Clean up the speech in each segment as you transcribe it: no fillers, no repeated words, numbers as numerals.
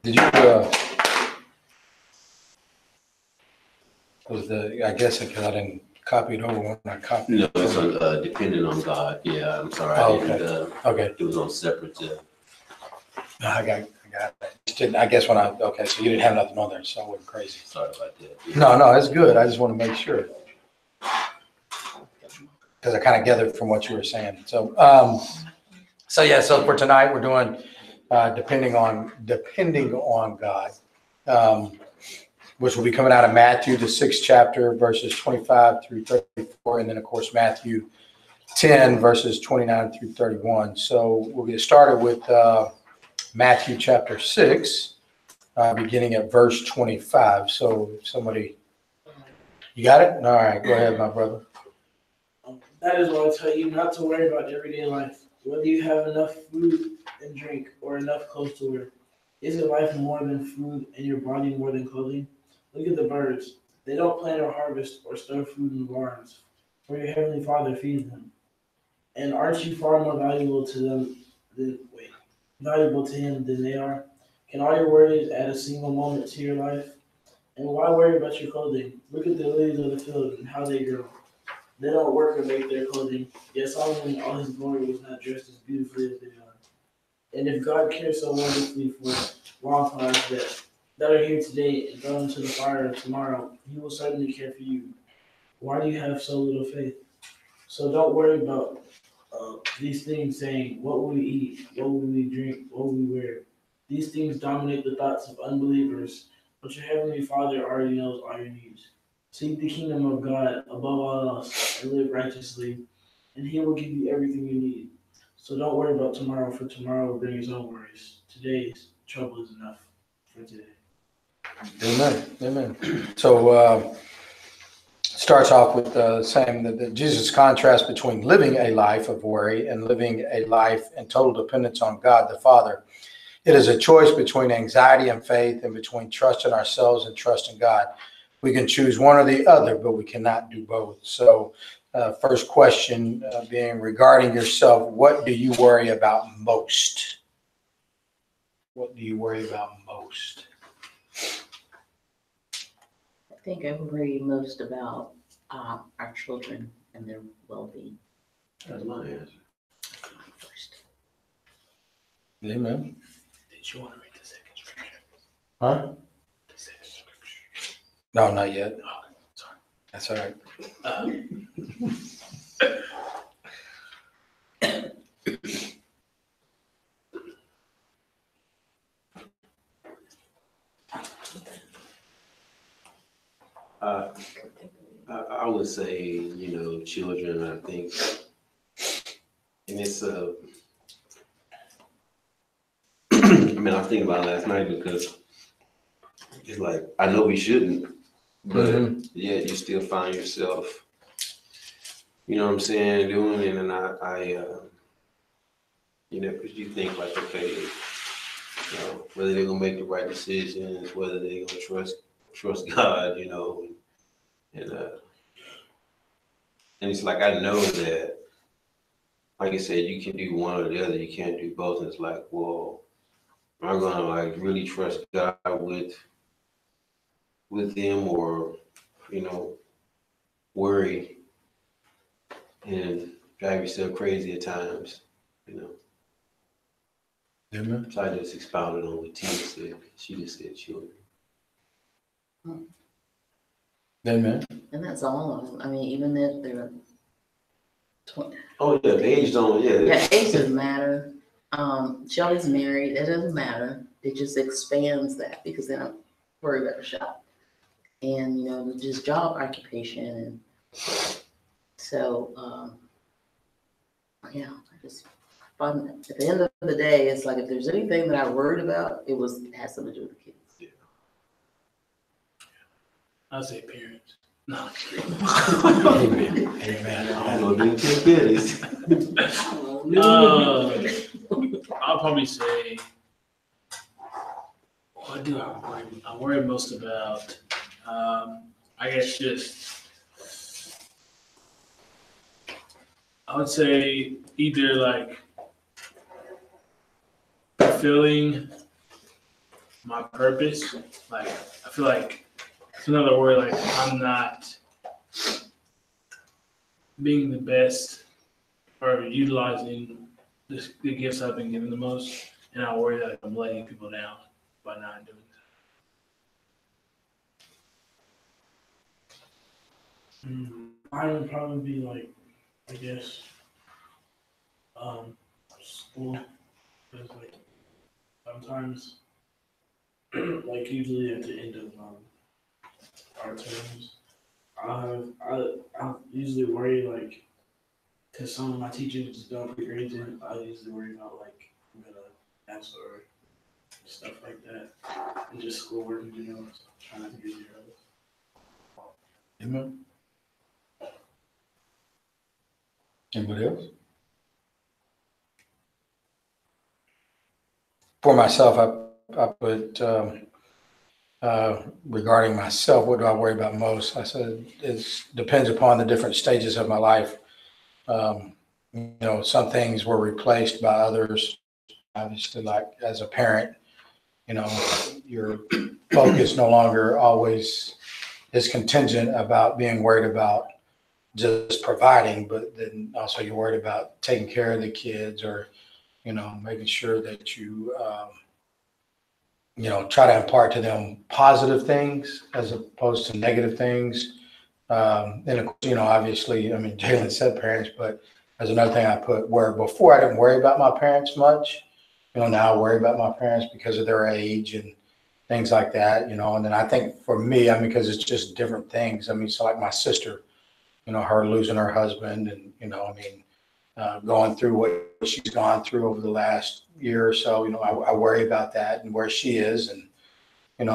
Did you, was the, I guess because I didn't copy it over when I copied No, it. it's on depending on God. Yeah, I'm sorry. Oh, I didn't. Okay. It was on separate. No, I got it. Just didn't, I guess when okay, so you didn't have nothing on there, so I went crazy. Sorry about that. Yeah. No, it's good. I just want to make sure. Because I kind of gathered from what you were saying. So, so for tonight, we're doing depending on God, which will be coming out of Matthew, the 6th chapter, verses 25 through 34, and then, of course, Matthew 10, verses 29 through 31. So we'll get started with Matthew chapter 6, beginning at verse 25. So somebody, you got it? All right, go ahead, my brother. That is why I tell you not to worry about everyday life, whether you have enough food and drink or enough clothes to wear. Isn't life more than food and your body more than clothing? Look at the birds. They don't plant or harvest or store food in barns, for your heavenly Father feeds them. And aren't you far more valuable to him than they are? Can all your worries add a single moment to your life? And why worry about your clothing? Look at the lilies of the field and how they grow. They don't work or make their clothing. Yet Solomon in all his glory was not dressed as beautifully as they are. And if God cares so wonderfully for wildflowers that are here today and thrown into the fire tomorrow, he will certainly care for you. Why do you have so little faith? So don't worry about these things saying, what will we eat? What will we drink? What will we wear? These things dominate the thoughts of unbelievers, but your heavenly Father already knows all your needs. Seek the kingdom of God above all else and live righteously, and he will give you everything you need. So don't worry about tomorrow, for tomorrow will bring its own worries. Today's trouble is enough for today. Amen. So starts off with saying that Jesus' contrast between living a life of worry and living a life in total dependence on God the Father. It is a choice between anxiety and faith, and between trust in ourselves and trust in God. We can choose one or the other, but we cannot do both. So first question being regarding yourself, what do you worry about most? What do you worry about most? I think I worry most about our children and their well-being. That's my answer. First. Amen. Did you want to read the second scripture? Huh? The second scripture. No, not yet. Oh, sorry. That's all right. I would say, children, I think, and it's, I mean, I was thinking about it last night because it's like, I know we shouldn't, but yet you still find yourself, you know what I'm saying, doing it, and because you think like, okay, whether they're gonna make the right decisions, whether they're gonna trust God, and it's like, I know that, like I said, you can do one or the other, you can't do both. And it's like, well, I'm gonna like really trust God with them, or, worry and drive yourself crazy at times, Amen. So I just expounded on what Tina said. She just said children. Amen. And that's all of them. I mean, even if they're Oh yeah, the age don't. yeah, age doesn't matter. Shelly's married. That doesn't matter. It just expands that because they don't worry about the shop and just job occupation. And so I just find at the end of the day, it's like if there's anything that I worried about, it has something to do with the kids. Yeah. I'll say parents. No. Amen. I don't know, take this. I'll probably say, what do I worry? I worry most about, I guess I would say either like feeling my purpose. Like I feel like it's another word. Like I'm not being the best or utilizing the gifts I've been given the most, and I worry that I'm letting people down by not doing Mine would probably be like, I guess, school. Because like sometimes, like usually at the end of our terms, I usually worry like, cause some of my teachers just don't put grades in. I usually worry about like I'm gonna pass or stuff like that, and just schoolwork in general. So trying not to get zeros. Amen. Anybody else? For myself, I put regarding myself, what do I worry about most? I said it depends upon the different stages of my life. Some things were replaced by others. Obviously, like as a parent, your focus no longer always is contingent about being worried about just providing, but then also you're worried about taking care of the kids or, making sure that you, try to impart to them positive things as opposed to negative things. And of course, obviously, I mean, Jalen said parents, but there's another thing I put where before I didn't worry about my parents much. Now I worry about my parents because of their age and things like that, and then I think for me, because it's just different things. So like my sister, her losing her husband and, going through what she's gone through over the last year or so, I worry about that and where she is. And,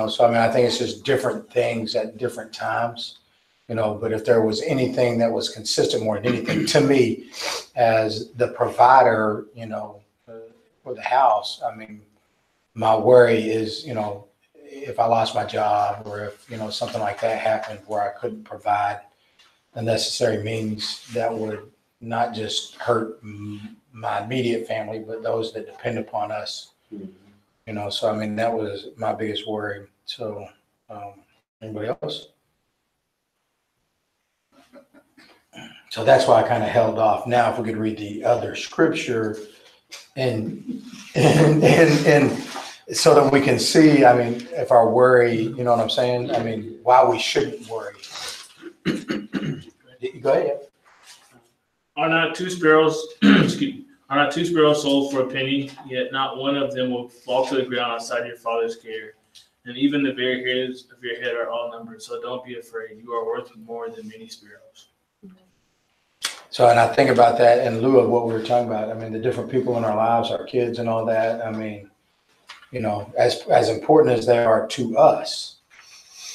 so, I think it's just different things at different times, but if there was anything that was consistent more than anything to me as the provider, for the house, my worry is, if I lost my job or if, something like that happened where I couldn't provide the necessary means that would not just hurt my immediate family, but those that depend upon us. So that was my biggest worry. So, anybody else? So that's why I kind of held off. Now, if we could read the other scripture and so that we can see, if our worry, you know what I'm saying? Why we shouldn't worry. Go ahead. Are not two sparrows sold for a penny? Yet not one of them will fall to the ground outside your Father's care. And even the very hairs of your head are all numbered. So don't be afraid. You are worth more than many sparrows. So, and I think about that in lieu of what we were talking about. The different people in our lives, our kids and all that. As important as they are to us,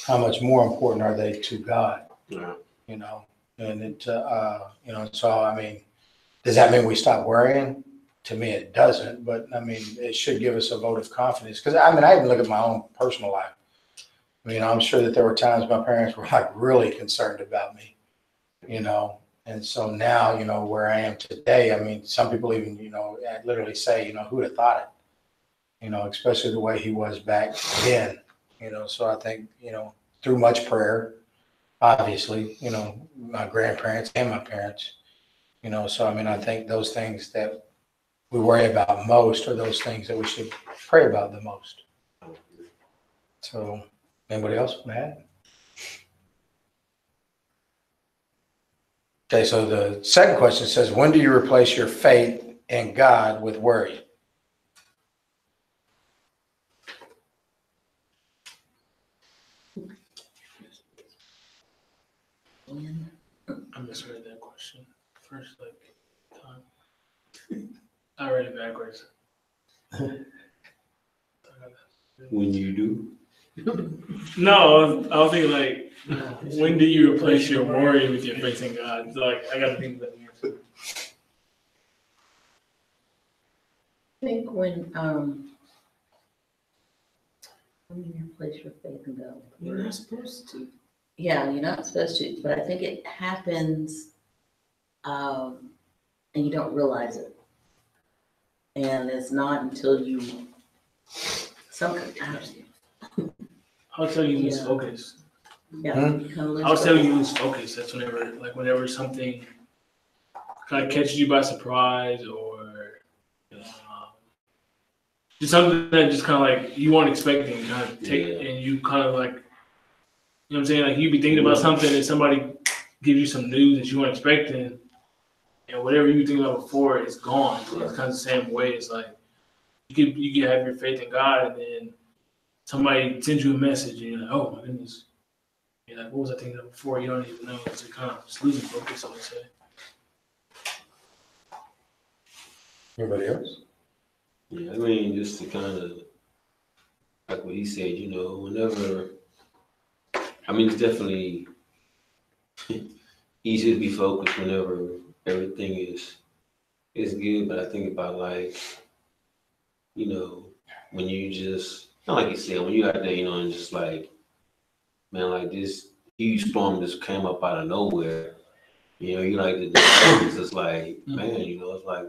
how much more important are they to God? Yeah. And it, so, does that mean we stop worrying? To me, it doesn't, but it should give us a vote of confidence. Because I even look at my own personal life. I'm sure that there were times my parents were like really concerned about me, and so now, where I am today, some people even, literally say, who would have thought it, especially the way he was back then, so I think, through much prayer, obviously, my grandparents and my parents, so I think those things that we worry about most are those things that we should pray about the most. So, anybody else want to add? Okay, so the second question says, when do you replace your faith in God with worry? I misread that question. First, time. I read it backwards. When you do. No, I was thinking like, when do you replace your worry with your faith in God? So, I got to think of that answer. I think when you replace your faith in God. You're not supposed to. Yeah, you're not supposed to, but I think it happens, and you don't realize it. And it's not until you Some, I'll tell you lose Yeah. focus. yeah. Hmm? you kinda lose I'll tell focus. you lose focus. That's whenever something kind of catches you by surprise, or just something that just kind of like you weren't expecting, kind of take, Yeah. and you kind of like, you know what I'm saying? Like you'd be thinking about something, and somebody gives you some news that you weren't expecting, and whatever you were thinking about before is gone. So it's kind of the same way. It's like you can have your faith in God, and then somebody sends you a message, and you're like, oh my goodness. You're like, what was I thinking of before? You don't even know. It's kind of just losing focus, I would say. Anybody else? Yeah, I mean, just to kind of, like what he said, you know, whenever, I mean, it's definitely easy to be focused whenever everything is good, but I think about like, you know, when you just, not like you said, when you out there, you know, and just like, man, like this huge storm just came up out of nowhere. You know, you like it's just like, man, you know, it's like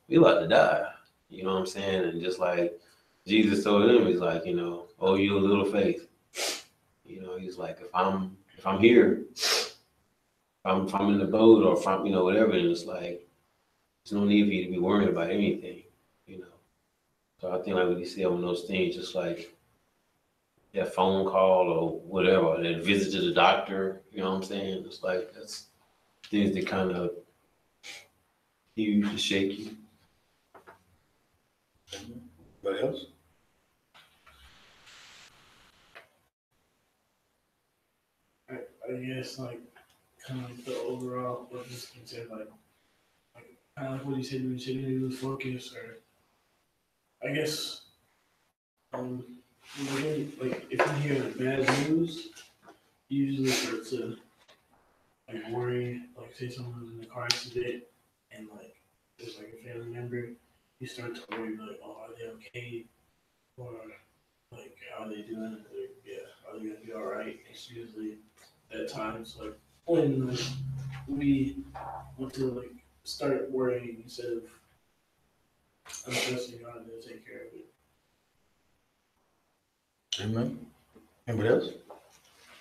we about to die. You know what I'm saying? And just like Jesus told him, he's like, you know, oh, you a little faith. You know, he's like, if I'm here, if I'm in the boat, or if I'm, you know, whatever, and it's like, there's no need for you to be worried about anything, you know. So I think like what he said on those things, just like that phone call or whatever, that visit to the doctor, you know what I'm saying? It's like that's things that kind of huge to shake you. Anybody else? I guess like kind of like the overall what this can say like kind of like what you said when you said you lose focus, or I guess like if you hear like bad news, you usually start to like worry, like say someone was in a car accident and like there's like a family member, you start to worry like, oh, are they okay, or like how are they doing? Like, yeah, are they gonna be all right? It's usually at times like when like we want to like start worrying instead of trusting God to take care of it. Amen. Anybody else?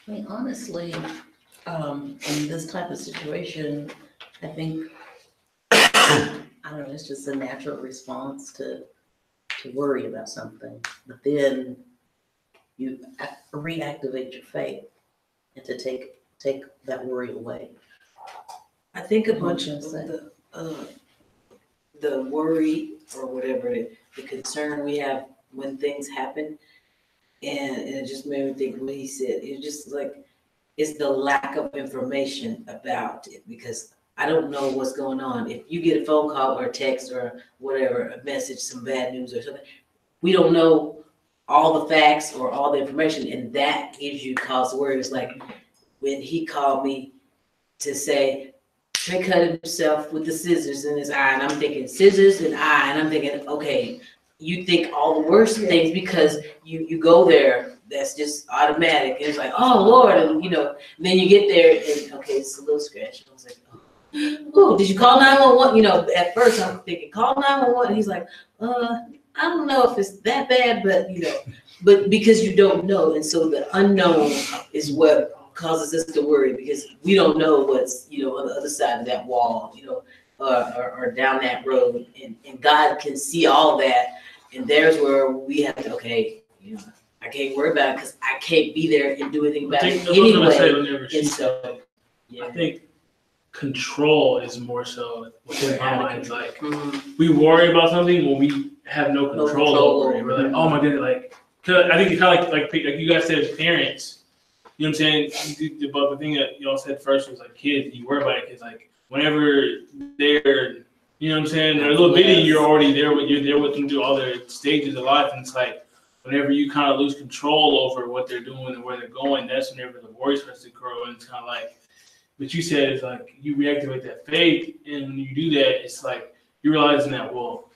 I mean, honestly, in this type of situation, I think, I don't know, it's just a natural response to worry about something. But then you reactivate your faith and to take that worry away. I think a What bunch you of gonna the worry or whatever the concern we have when things happen, and it just made me think what he said. It's just like it's the lack of information about it, because I don't know what's going on. If you get a phone call or a text or whatever, a message, some bad news or something, we don't know all the facts or all the information, and that gives you cause to worry. It's like when he called me to say Trey cut himself with the scissors in his eye, and I'm thinking scissors and eye, and I'm thinking, okay, you think all the worst things because you go there. That's just automatic. And it's like, oh Lord, and you know, then you get there and okay, it's a little scratch. I was like, oh, did you call 911? You know, at first I'm thinking call 911. He's like, I don't know if it's that bad, but you know, but because you don't know, and so the unknown is what causes us to worry, because we don't know what's, you know, on the other side of that wall, you know, or down that road, and God can see all that, and there's where we have to, okay, you know, I can't worry about it because I can't be there and do anything I about think it that's what I was gonna say anyway. whenever she And so, said, yeah. I think control is more so within my mind. Like Mhm. we worry about something when we have no control over it. We're like, oh my goodness, like 'cause I think it's kind of like you guys said as parents. You know what I'm saying? But the thing that y'all said first was like kids. You worry about it because like whenever they're, you know what I'm saying, they're a little bitty, you're already there with them through all their stages of life, and it's like whenever you kind of lose control over what they're doing and where they're going, that's whenever the worry starts to grow, and it's kind of like. But you said it's like you reactivate that faith, and when you do that, it's like you're realizing that, well,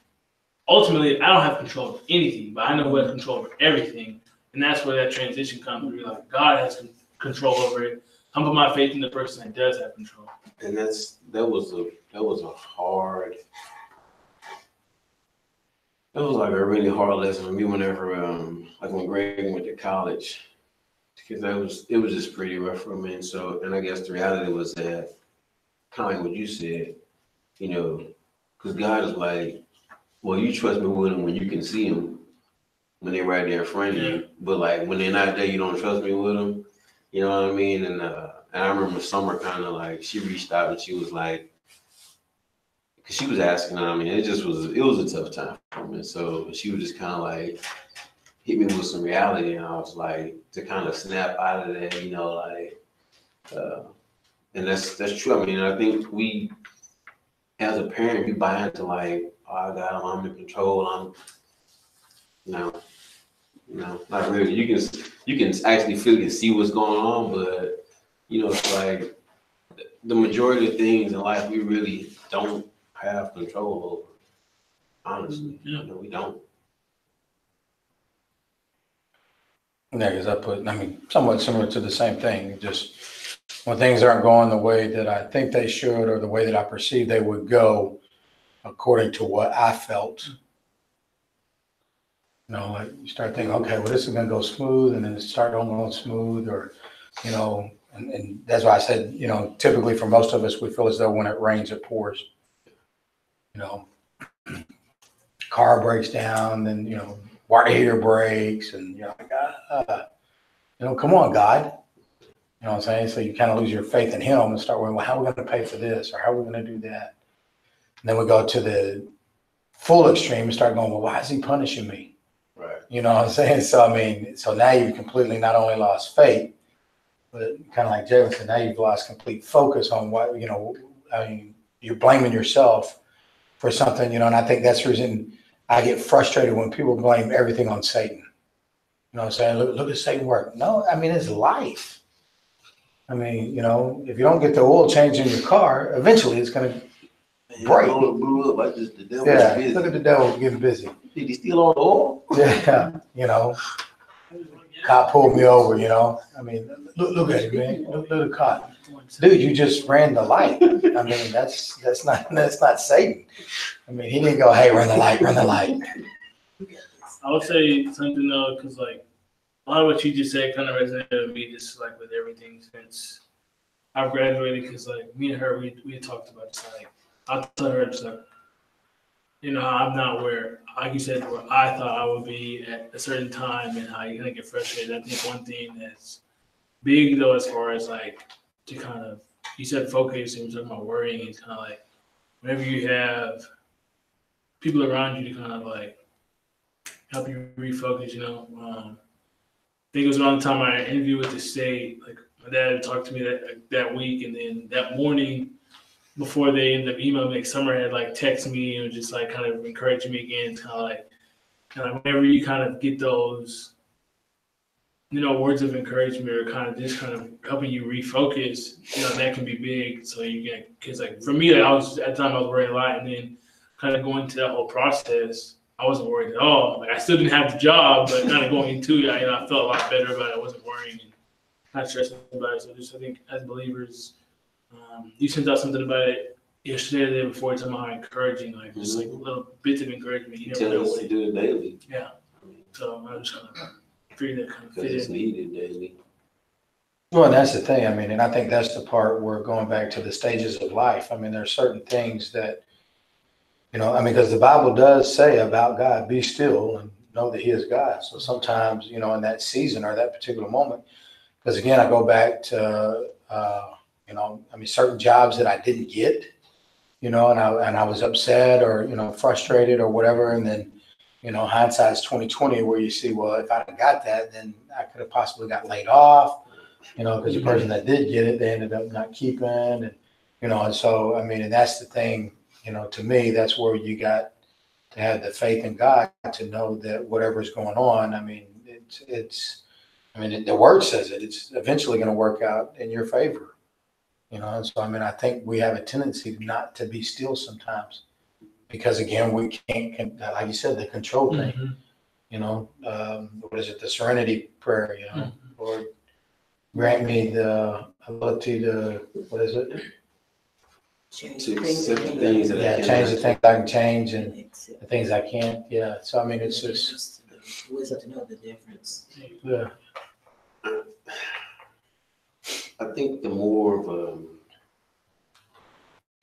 ultimately, I don't have control of anything, but I know who has control over everything, and that's where that transition comes. Where you're like, God has control over it. I'm putting my faith in the person that does have control. And that was a hard It was like a really hard lesson for me whenever, like when Greg went to college, because it was just pretty rough for me. And so, and I guess the reality was that, kind of like what you said, you know, because God is like, well, you trust me with them when you can see them, when they're right there in front of you. But like when they're not there, you don't trust me with them. You know what I mean? And I remember Summer kind of like she reached out and she was like, because she was asking. I mean, it was a tough time for me. So she was just kind of like hit me with some reality, and I was like to kind of snap out of that, you know, like. And that's true. I mean, I think we, as a parent, we buy into like, oh, I got him, I'm in control. Not really. You can actually feel and see what's going on, but you know, it's like the majority of things in life we really don't have control over. Honestly, Yeah. you know, we don't. Yeah, because I mean, somewhat similar to the same thing, just when things aren't going the way that I think they should or the way that I perceive they would go according to what I felt. You know, like you start thinking, okay, well, this is going to go smooth, and then it start going smooth, or, you know, and that's why I said, you know, typically for most of us, we feel as though when it rains, it pours. You know, car breaks down, then, you know, water heater breaks, and you're like, you know, come on, God. You know what I'm saying? So you kind of lose your faith in him and start worrying, well, how are we going to pay for this? Or how are we going to do that? And then we go to the full extreme and start going, well, why is he punishing me? Right. You know what I'm saying? So, I mean, so now you've completely not only lost faith, but kind of like Jalen said, now you've lost complete focus on what, you know, I mean, you're blaming yourself for something, you know, and I think that's the reason I get frustrated when people blame everything on Satan. You know what I'm saying? Look at Satan work. No, I mean, it's life. I mean, you know, if you don't get the oil change in your car, eventually it's going to break. The blew up. The devil Yeah, busy. look at the devil getting busy. Did he steal all the oil? Yeah, you know, cop pulled me over, you know. I mean, look at it, man. Look at the cop. Dude, you just ran the light. I mean, that's not Satan. I mean, he didn't go, hey, run the light, run the light. I would say something though, because like a lot of what you just said kind of resonated with me, just like with everything since I've graduated. Because like me and her, we had talked about just like I told her just like, you know, I'm not where, like you said, where I thought I would be at a certain time, and how you kind of get frustrated. I think one thing that's big though, as far as like to kind of, you said focus and you're talking about worrying, it's kind of like whenever you have people around you to kind of like help you refocus, you know. I think it was around the time I interviewed with the state. Like my dad talked to me that week, and then that morning before they ended up emailing me, Summer had like texted me and just like kind of encouraging me again. It's kind of whenever you kind of get those, you know, words of encouragement or kind of just kind of helping you refocus, you know, that can be big. So you get, because like for me, like, I was at the time I was worrying a lot, and then kind of going through that whole process, I wasn't worried at all. Like I still didn't have the job, but kind of going into it, I felt a lot better about it. I wasn't worrying and not stressing about it. So just I think as believers, you sent out something about it yesterday or the day before, talking about how encouraging, like just like little bits of encouragement. You never Tell know us what to do it daily. Yeah. So I just kind of figured that kind of Because fit it's in. needed daily. Well, and that's the thing. I mean, and I think that's the part where going back to the stages of life. I mean, there are certain things that, you know, I mean, because the Bible does say about God, be still and know that he is God. So sometimes, you know, in that season or that particular moment, because again, I go back to, you know, I mean, certain jobs that I didn't get, you know, and I was upset or, you know, frustrated or whatever. And then, you know, hindsight's 2020, where you see, well, if I had got that, then I could have possibly got laid off, you know, because the person that did get it, they ended up not keeping. And, you know, and so, I mean, and that's the thing, you know, to me, that's where you got to have the faith in God to know that whatever's going on, I mean, the word says it, it's eventually going to work out in your favor. You know, and so, I mean, I think we have a tendency not to be still sometimes because, again, we can't, like you said, the control thing, Mm-hmm. you know, what is it? The serenity prayer, you know, Lord, grant me the ability to, what is it? Change to things accept the that things that I Yeah, cannot. change the things I can change and accept. the things I can't. Yeah. So I mean, it's just Wisdom to know the difference. yeah. I think the more of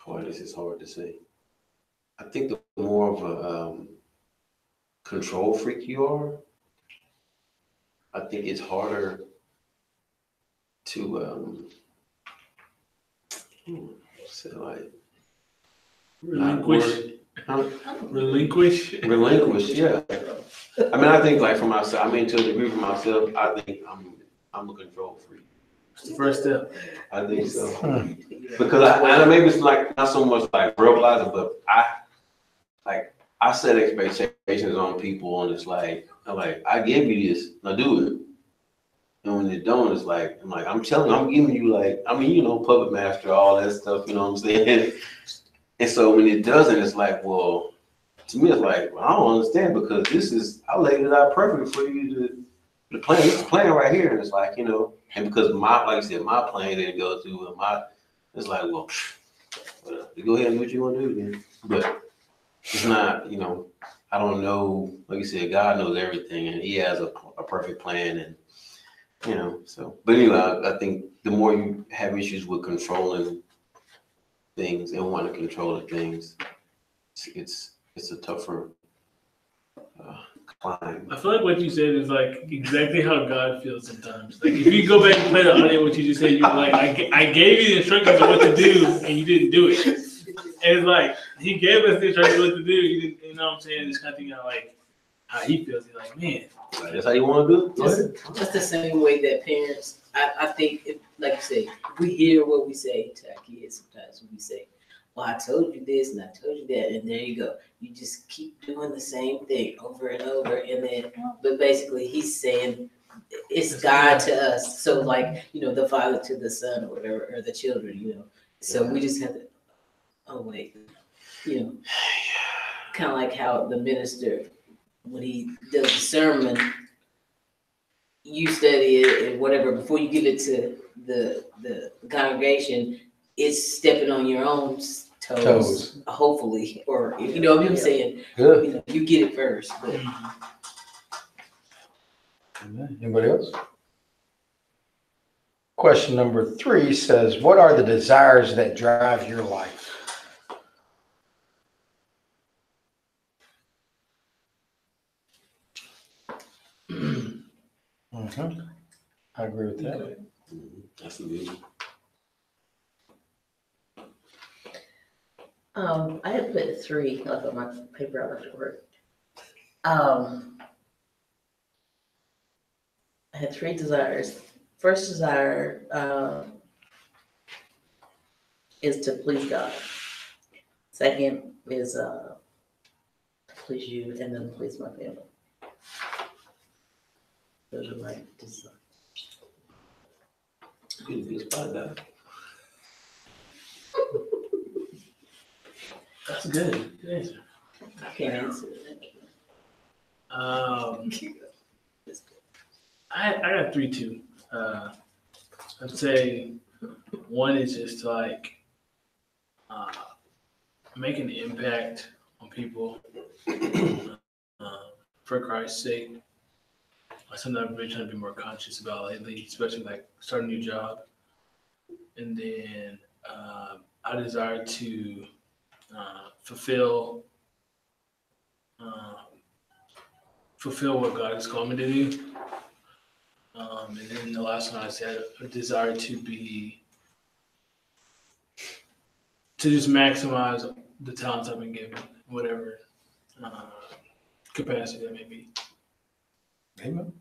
boy, this is hard to say. I think the more of a control freak you are, I think it's harder to say like not Relinquish. worry. Huh? Relinquish. Relinquish, yeah. I mean, I think like for myself, I mean, to a degree for myself, I think I'm a control freak. It's the first step. I think so. Hmm. Because I maybe it's like not so much like verbalizing, but I set expectations on people, and it's like I gave you this, now do it. And when they don't, it's like I'm telling you, I'm giving you like I mean, you know, puppet master, all that stuff. You know what I'm saying? And so when it doesn't, it's like, well, to me, it's like well, I don't understand because I laid it out perfect for you to plan. This is plan right here, and it's like you know, and because like I said, my plan didn't go through, and it's like well, whatever. You go ahead and do what you want to do then. But it's not, you know, I don't know. Like you said, God knows everything, and He has a perfect plan, and you know. So, but anyway, I think the more you have issues with controlling things and want to control the things, it's a tougher climb. I feel like what you said is like exactly how God feels sometimes. Like if you go back and play the audio, what you just said, you're like, I gave you the instructions of what to do, and you didn't do it. And it's like He gave us the instructions what to do. You didn't, you know what I'm saying? Just kind of thinking like how He feels. He's like, man, Like, that's how you want to do it. Go ahead. Just the same way that parents, I think, if, like you say, we hear what we say to our kids sometimes when we say, well, I told you this and I told you that, and there you go. You just keep doing the same thing over and over, and then, but basically he's saying, it's God to us. So like, you know, the father to the son or whatever, or the children, you know. So we just have to, oh wait, you know, kind of like how the minister, when he does the sermon, you study it and whatever before you give it to the congregation. It's stepping on your own toes, hopefully, or you know what I'm saying. Good. You know, you get it first. But Anybody else? Question number 3 says, what are the desires that drive your life? I agree with that. That's a good one. I had put 3 like on my paper I left at work. I had 3 desires. First desire is to please God. Second is to please you, and then please my family. Those are my desires. Good spot, Doc. that's good. Good answer. I can't answer that. I got 3 too. I'd say one is just like make an impact on people for Christ's sake. That's something I've been trying to be more conscious about lately, especially like starting a new job. And then I desire to fulfill what God has called me to do. And then the last one I said, a desire to just maximize the talents I've been given, whatever capacity that may be. Amen.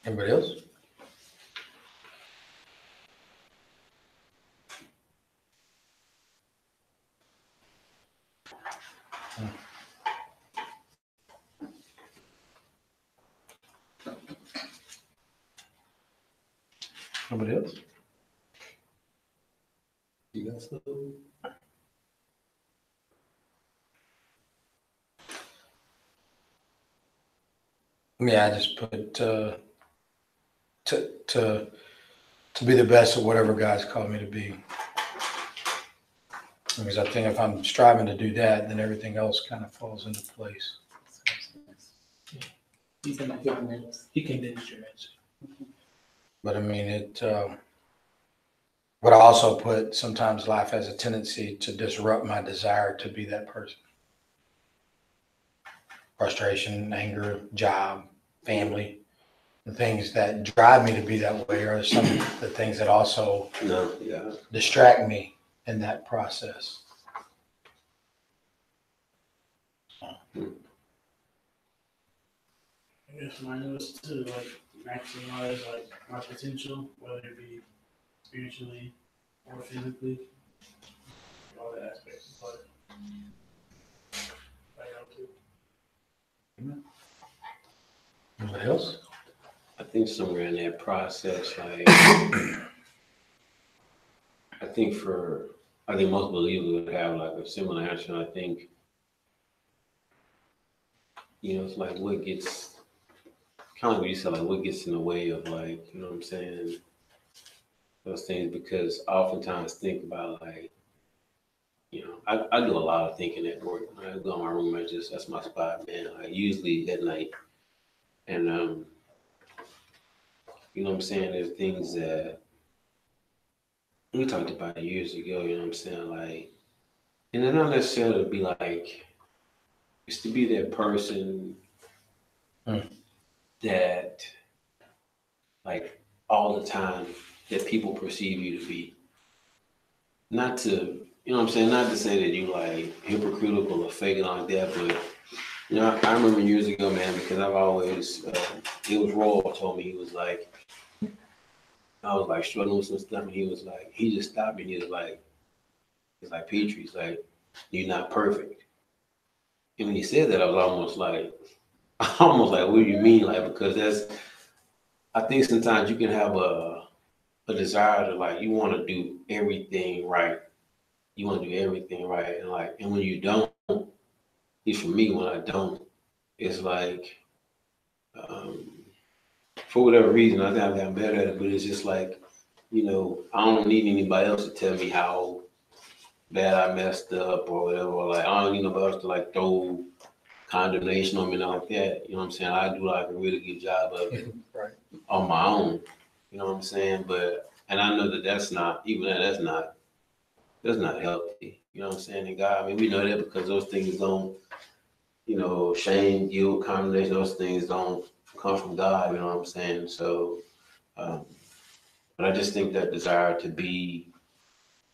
Anybody else? Nobody else? You got something? Yeah, I just put to to be the best of whatever God's called me to be. Because I think if I'm striving to do that, then everything else kind of falls into place. These are my hidden notes. He can minister ministry. But I mean, but I also put sometimes life has a tendency to disrupt my desire to be that person. Frustration, anger, job, family, the things that drive me to be that way are some of the things that also No, yeah. distract me in that process. I guess my notes to like maximize like my potential, whether it be spiritually or physically, all the aspects of life. I know too. Anybody else? I think somewhere in that process, like, I think most believers would have like a similar answer. I think, it's like what gets, kind of like what you said, like what gets in the way of like, you know what I'm saying, those things, because I oftentimes think about like, I do a lot of thinking at work. I go in my room, that's my spot, man. Like usually at night. And, you know what I'm saying, there's things that we talked about years ago, you know what I'm saying, like, and then not necessarily to be like, it's to be that person that, like, all the time that people perceive you to be. Not to, you know what I'm saying, not to say that you like hypocritical or fake it like that, but, I remember years ago, man, because I've always, it was Roy told me, he was like, I was like struggling with some stuff, and he was like, he just stopped me, and he was like, Petrie, he's like, you're not perfect. And when he said that, I was almost like, what do you mean? Like, because I think sometimes you can have a desire to like, you want to do everything right. You want to do everything right. And when you don't, at least for me, when I don't, it's like, for whatever reason, I think I've gotten better at it, but it's just like, I don't need anybody else to tell me how bad I messed up or whatever. Or like, I don't need nobody else to like throw condemnation on me and like that. You know what I'm saying? I do like a really good job of it Right. on my own. You know what I'm saying? And I know that that's not healthy. You know what I'm saying? And God, I mean, we know that because those things don't, shame, guilt, condemnation, those things don't come from God. You know what I'm saying? So, but I just think that desire to be,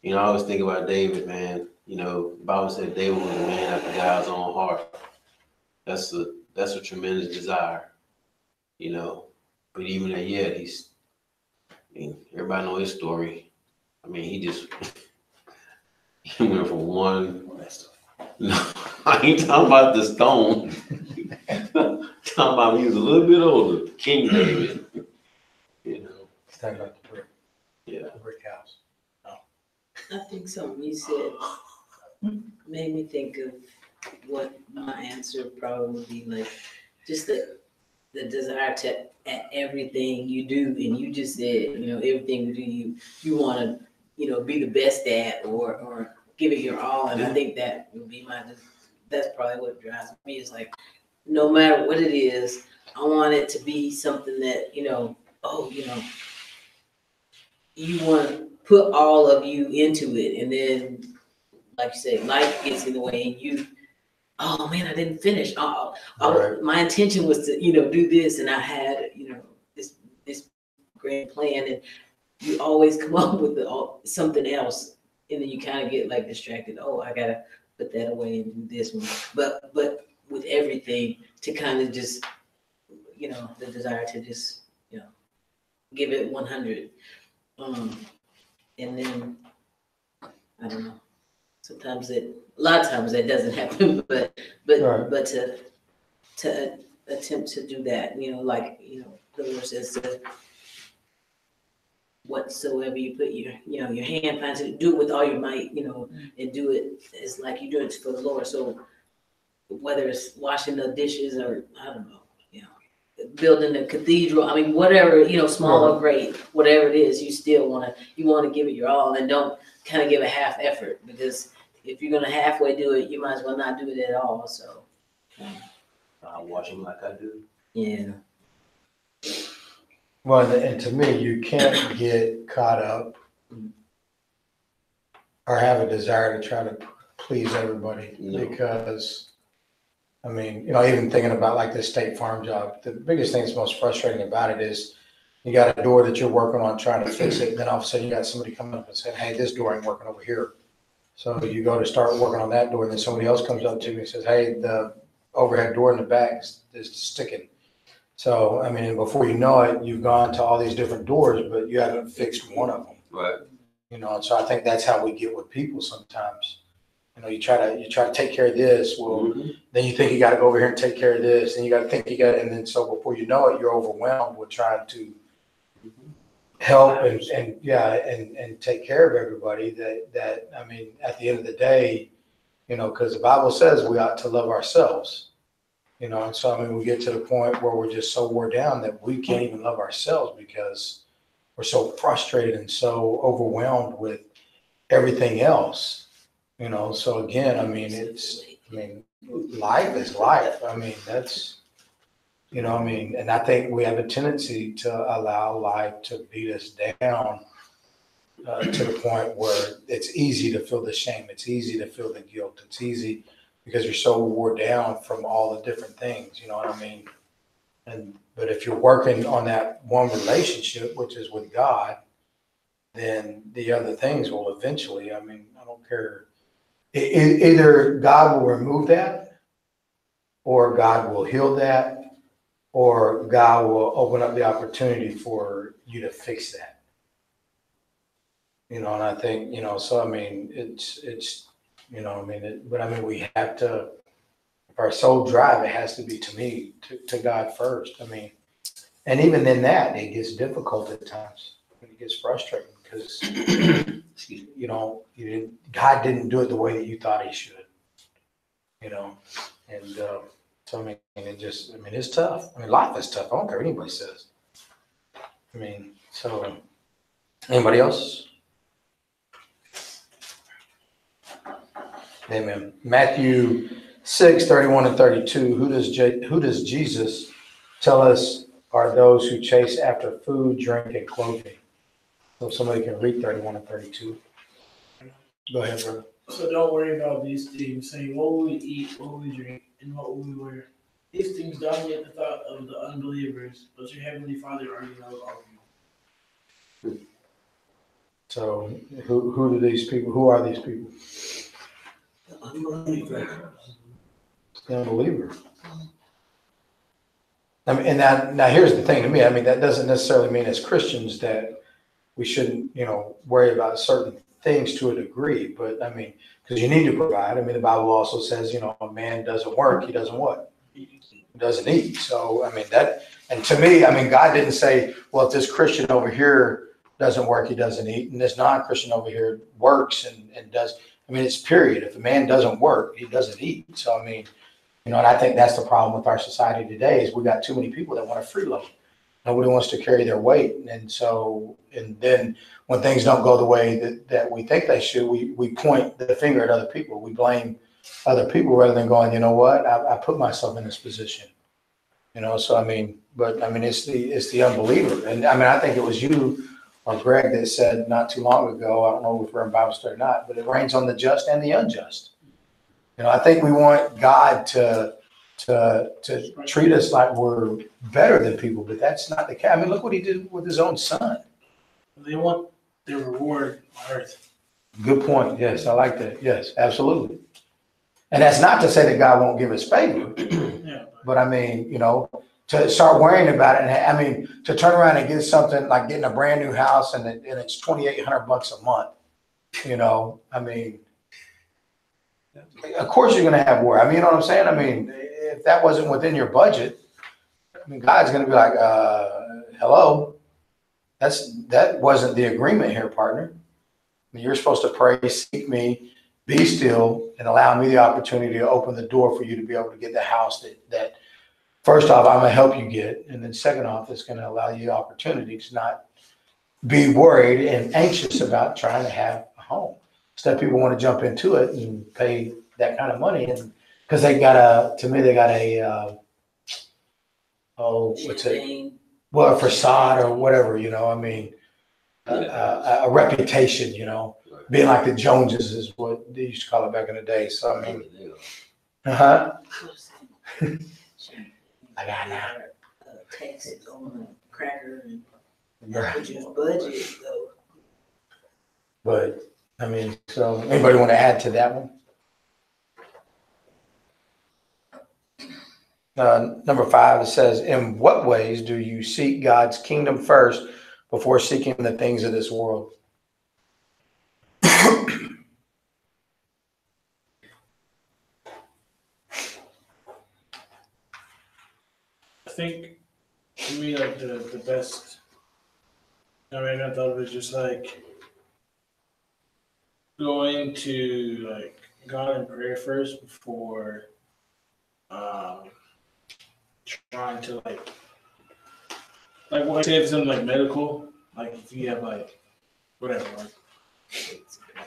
I always think about David, man. The Bible said David was a man after God's own heart. That's a tremendous desire, But even at yet, everybody know his story. I mean, he just he went from one. No, I ain't talking about the stone. Talking about he was a little bit older, King David. Let's talk about the brick. Yeah. The brick house. I think something you said made me think of what my answer probably would be like, just the desire to at everything you do, and you just said, everything you do, you want to, be the best at or give it your all, and I think that would be that's probably what drives me. Is like, no matter what it is, I want it to be something that, you want to put all of you into it, and then, like you said, life gets in the way, and you, oh man, I didn't finish. Right. My intention was to, do this, and I had, this grand plan, and you always come up with something else, and then you kind of get like distracted. Oh, I gotta put that away and do this one. But with everything, to kind of just, the desire to just, give it 100. And then, I don't know. A lot of times that doesn't happen, but Right. to attempt to do that, like, the Lord says, whatsoever you put your hand finds to do it with all your might, and do it. It's like you do it for the Lord. So whether it's washing the dishes or I don't know, building a cathedral. I mean, whatever, you know, small or great, whatever it is, you still you wanna give it your all and don't kind of give a half effort, because if you're gonna halfway do it, you might as well not do it at all, so, I watch them like I do. yeah. Well, and to me, you can't get caught up or have a desire to try to please everybody No. because, I mean, you know, even thinking about like this State Farm job, the biggest thing that's most frustrating about it is you got a door that you're working on trying to fix it, and then all of a sudden you got somebody coming up and saying, hey, this door ain't working over here. So you go to start working on that door, and then somebody else comes up to you and says, hey, the overhead door in the back is sticking. So, I mean, before you know it, you've gone to all these different doors, but you haven't fixed one of them. Right. You know, and so I think that's how we get with people sometimes. You know, you try to take care of this. Well, then you think you got to go over here and take care of this, and you got to think you got, and then so before you know it, you're overwhelmed with trying to help and take care of everybody. That I mean, at the end of the day, you know, because the Bible says we ought to love ourselves. You know, and so I mean, we get to the point where we're just so wore down that we can't even love ourselves because we're so frustrated and so overwhelmed with everything else. You know, so again, I mean, life is life. I mean, that's, you know, I mean, and I think we have a tendency to allow life to beat us down to the point where it's easy to feel the shame. It's easy to feel the guilt. It's easy because you're so wore down from all the different things, you know what I mean? But if you're working on that one relationship, which is with God, then the other things will eventually, I mean, I don't care. Either God will remove that, or God will heal that, or God will open up the opportunity for you to fix that. You know, and I think, you know, so I mean, it's, you know, I mean, but I mean, we have to, if our soul drive, it has to be to me, to God first. I mean, and even in that, it gets difficult at times. It gets frustrating because, you know, God didn't do it the way that you thought he should, you know? And so, I mean, it's tough. I mean, life is tough. I don't care what anybody says. I mean, so, anybody else? Amen. Matthew 6:31 and 32. Who does Jesus tell us are those who chase after food, drink, and clothing? So somebody can read 31 and 32. Go ahead, brother. So don't worry about these things, saying, what will we eat, what will we drink, and what will we wear? These things dominate the thought of the unbelievers, but your heavenly Father already knows all of you. So who are these people? Unbeliever. The unbeliever. I mean, and now here's the thing to me. I mean, that doesn't necessarily mean as Christians that we shouldn't, you know, worry about certain things to a degree. But I mean, because you need to provide. I mean, the Bible also says, you know, a man doesn't work, he doesn't what? He doesn't eat. So I mean that, and to me, I mean, God didn't say, well, if this Christian over here doesn't work, he doesn't eat, and this non-Christian over here works and does. I mean, it's period. If a man doesn't work, he doesn't eat. So, I mean, you know, and I think that's the problem with our society today is we got too many people that want to freeload. Nobody wants to carry their weight. And so, and then when things don't go the way that we think they should, we point the finger at other people. We blame other people rather than going, you know what, I put myself in this position. You know, so, I mean, but I mean, it's the unbeliever. And I mean, I think it was you or Greg that said not too long ago, I don't know if we're in Bible study or not, but it rains on the just and the unjust. You know, I think we want God to treat us like we're better than people, but that's not the case. I mean, look what he did with his own son. They want their reward on earth. Good point. Yes, I like that. Yes, absolutely. And that's not to say that God won't give us favor, Yeah. but I mean, you know, to start worrying about it. And I mean, to turn around and get something like getting a brand new house and it's $2,800 a month, you know, I mean, of course you're going to have worry. I mean, you know what I'm saying? I mean, if that wasn't within your budget, I mean, God's going to be like, hello, that wasn't the agreement here, partner. I mean, you're supposed to pray, seek me, be still, and allow me the opportunity to open the door for you to be able to get the house that first off, I'm gonna help you get, and then second off, it's gonna allow you opportunity to not be worried and anxious about trying to have a home. Instead, people want to jump into it and pay that kind of money, and because they got what's it? Champagne. Well, a facade or whatever, I mean, a reputation, being like the Joneses is what they used to call it back in the day. So I mean, I got now. Taxes on a cracker and Right. put your budget though. But I mean, so anybody want to add to that one? Number 5, it says, in what ways do you seek God's kingdom first before seeking the things of this world? I think for me, like the best. I mean, I thought of it just like going to like God in prayer first before trying to like what say if something like medical, like if you have like whatever, like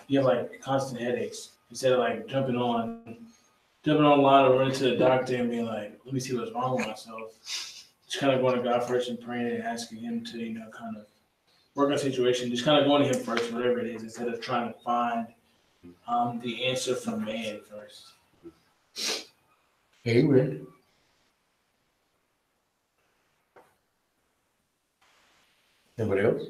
you have like constant headaches, instead of like jumping online or running to the doctor and being like, let me see what's wrong with myself. Just kind of going to God first and praying and asking Him to, kind of work on a situation. Just kind of going to Him first, whatever it is, instead of trying to find the answer from man first. Amen. Anybody else?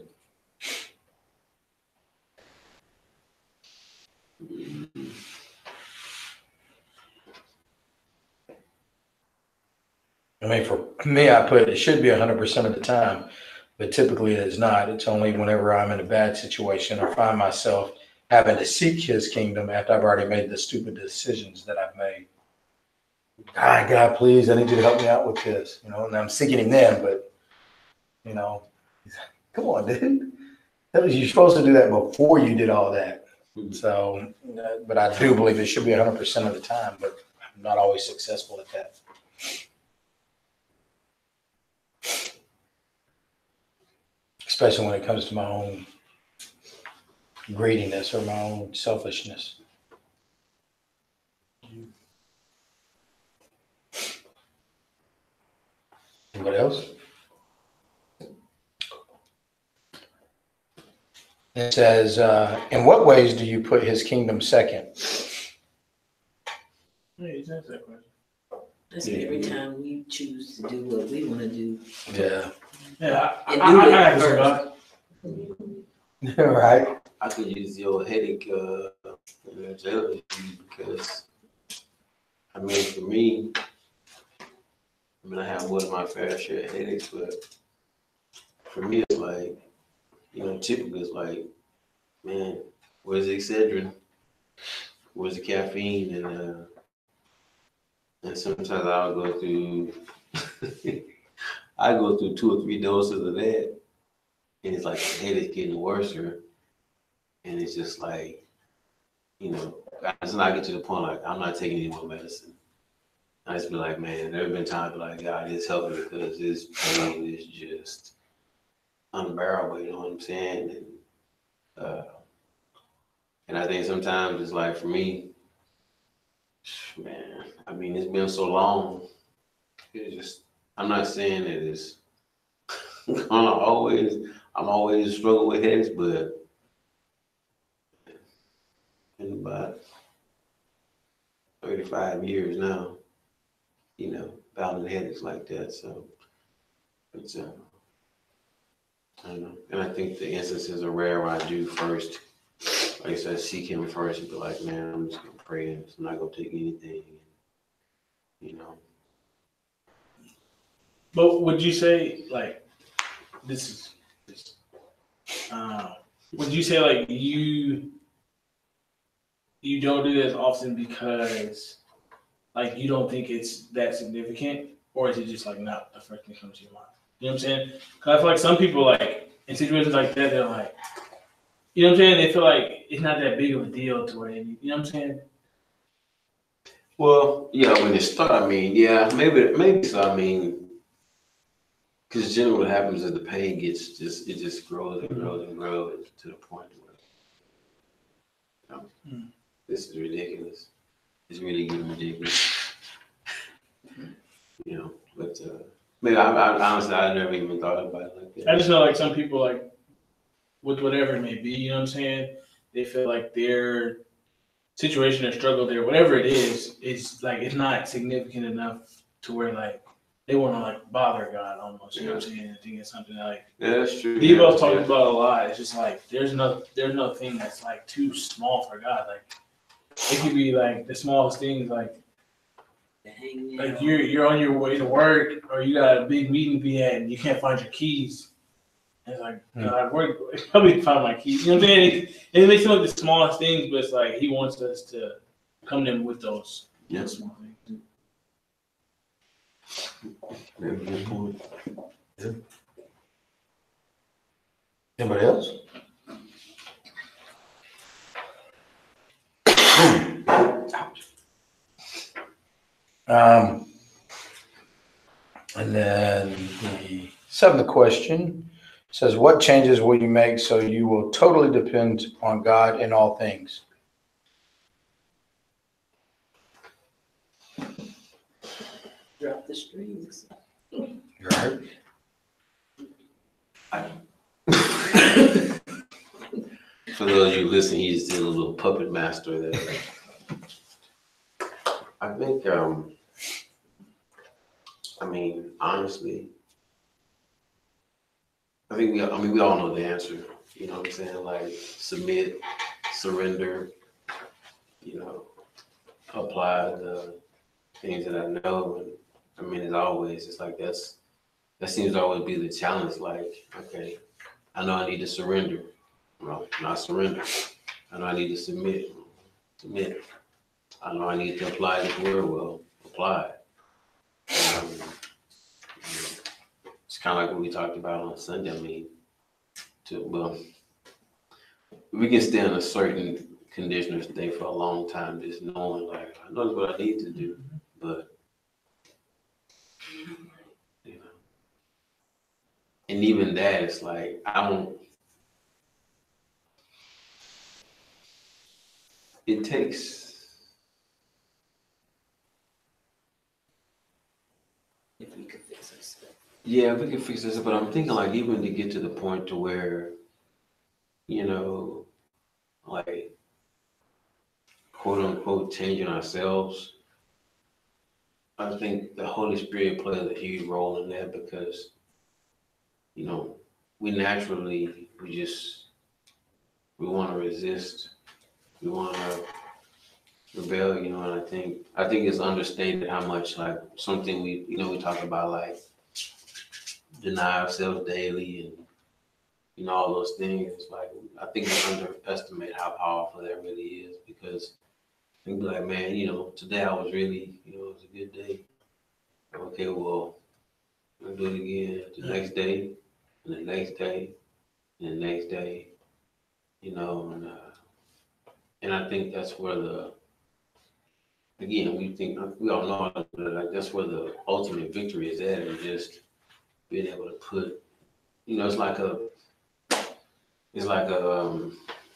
I mean, for me, I put it should be 100% of the time, but typically it is not. It's only whenever I'm in a bad situation or find myself having to seek His kingdom after I've already made the stupid decisions that I've made. God, please, I need you to help me out with this, and I'm seeking Him then, but, come on, dude. You're supposed to do that before you did all that. So, but I do believe it should be 100% of the time, but I'm not always successful at that. Especially when it comes to my own greediness or my own selfishness. Anybody else? It says, in what ways do you put His kingdom second? Hey, that's that question. That's every time we choose to do what we want to do. Yeah. Yeah, And I do it got first. Right. I could use your headache analogy because, I mean, for me, I have more than my fair share of headaches, but for me, it's like, typically it's like, man, where's the Excedrin? Where's the caffeine? And sometimes I'll go through, I go through 2 or 3 doses of that, and it's like the headache's getting worse, and it's just like, it's not get to the point like I'm not taking any more medicine. I just be like, man, there have been times like, God, it's helping because this pain is just unbearable, you know what I'm saying? And I think sometimes it's like, for me, man, I mean, it's been so long. It's just, I'm not saying that it's I'm always struggle with headaches, but in about 35 years now, battling headaches like that. So it's I don't know. And I think the instances are rare where I do first, like I said, seek Him first and be like, man, I'm just gonna pray and I'm not gonna take anything. But would you say like would you say like you don't do this often because like you don't think it's that significant, or is it just like not the first thing that comes to your mind? You know what I'm saying? Because I feel like some people like in situations like that, they're like, They feel like it's not that big of a deal to where you know what I'm saying? Well, yeah, when it started, I mean, yeah, maybe so. I mean, because generally what happens is the pain it just grows and grows and grows to the point where, this is ridiculous. It's really getting ridiculous. But maybe I honestly, I never even thought about it like that. I just know like some people like with whatever it may be, you know what I'm saying? They feel like their situation or struggle there, whatever it is like it's not significant enough to where like they want to like bother God almost. You know what I'm saying? I think it's something that, like Yeah, that's true. Debo's talking about a lot. It's just like there's no thing that's like too small for God. Like it could be like the smallest things, like you're on your way to work or you got a big meeting to be at and you can't find your keys. And it's like, God, where probably find my keys. You know what I'm saying? And it may seem like the smallest things, but it's like He wants us to come to Him with those small things. Very good point. Anybody else? And then the seventh question says, what changes will you make so you will totally depend on God in all things? Drop the strings. Right. For those of you listening, he's still a little puppet master there. I think, I mean, honestly, we all know the answer. You know what I'm saying? Like, submit, surrender, apply the things that I know. And I mean, as always, it's like that seems to always be the challenge. Like, okay, I know I need to surrender. Well, not surrender. I know I need to submit. I know I need to apply this word. Well, apply it. It's kind of like what we talked about on Sunday. I mean, we can stay in a certain condition or state for a long time, just knowing, like, I know what I need to do, but, and even that, it's like, it takes, If we could fix our stuff. yeah, we can fix this, but I'm thinking, like, even to get to the point to where, like, quote unquote, changing ourselves, I think the Holy Spirit plays a huge role in that because, we naturally, we want to resist, we want to rebel, and I think it's understated how much, like, something we talk about, like, deny ourselves daily and, all those things. Like, I think we underestimate how powerful that really is because I think, like, man, today I was really, it was a good day. Okay, well, I'll do it again the next day, and the next day, and the next day, and I think that's where we all know that, like, that's where the ultimate victory is at, and just being able to put, it's like I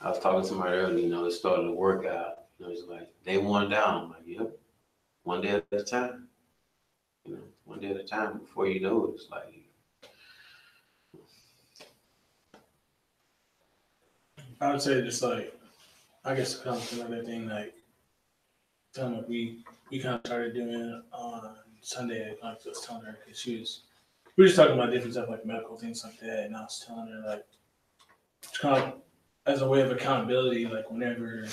was talking to somebody earlier, it started a workout, it's like day one down, I'm like, yep, one day at a time, one day at a time. Before you know it, it's like, I would say just like, I guess it comes to another thing, like, we kind of started doing it on Sunday. Like, I was telling her, because we were just talking about different stuff, like medical things like that, and I was telling her, like, it's kind of as a way of accountability, like, whenever,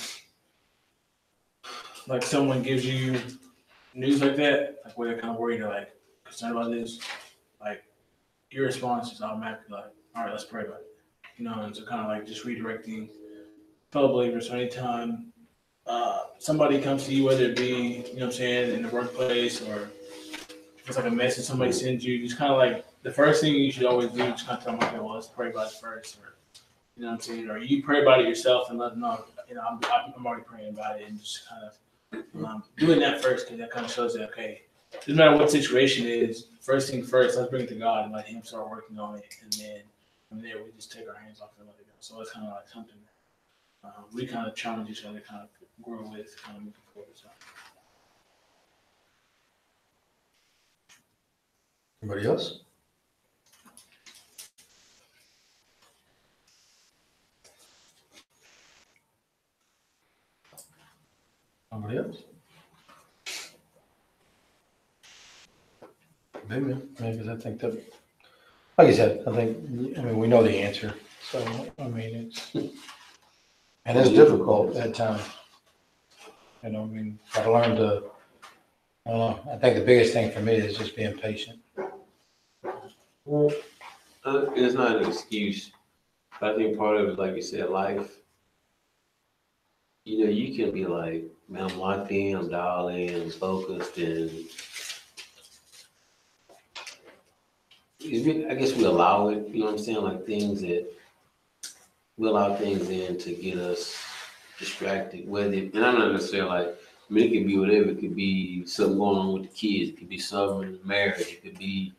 like, someone gives you news like that, like, where they're kind of worried or, like, concerned about this, like, your response is automatically like, all right, let's pray about it. And so kind of like just redirecting fellow believers. So anytime somebody comes to you, whether it be, what I'm saying, in the workplace or if it's like a message somebody sends you, just kind of like the first thing you should always do, just kind of tell them, okay, well, let's pray about it first. Or, what I'm saying? Or you pray about it yourself and let them know, I'm already praying about it, and just kind of Doing that first, because that kind of shows that, okay, no matter what situation it is, first thing first, let's bring it to God and let Him start working on it. And then from there, we just take our hands off and let it go. So it's kind of like something we kind of challenge each other, kind of grow with, kind of moving forward. So. Anybody else? Nobody else? Maybe, because I think that, like I said, I mean, we know the answer. So, I mean, and it's difficult at times. You know, I mean, I've learned to, I think the biggest thing for me is just being patient. It's not an excuse. I think part of it, like you said, life. You know, you can be like, man, I'm locked in, I'm dialed in, I'm focused, and I guess we allow it, you know what I'm saying? Like things that we allow things in to get us distracted. And I'm not necessarily like, I mean, it could be whatever. It could be something going on with the kids. It could be something in the marriage. It could be,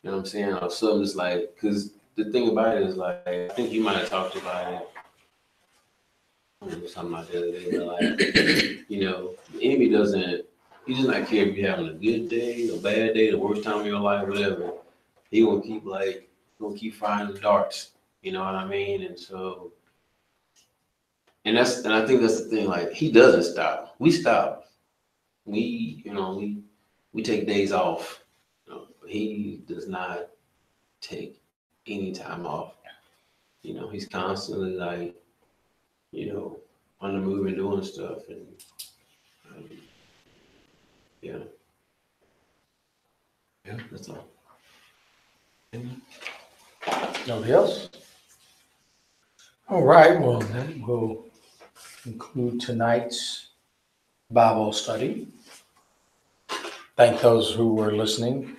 you know what I'm saying? Or something that's like, because the thing about it is like, I think you might have talked about it. I don't know, something like the other day, but like, you know, the enemy he does not care if you're having a good day, a bad day, the worst time of your life, whatever. He gonna keep firing the darts. You know what I mean? And so, and I think that's the thing. Like he doesn't stop. We stop. We take days off. You know, but he does not take any time off. You know, he's constantly like, you know, on the move and doing stuff, and yeah, that's all. Nobody else? All right, well, then we'll conclude tonight's Bible study. Thank those who were listening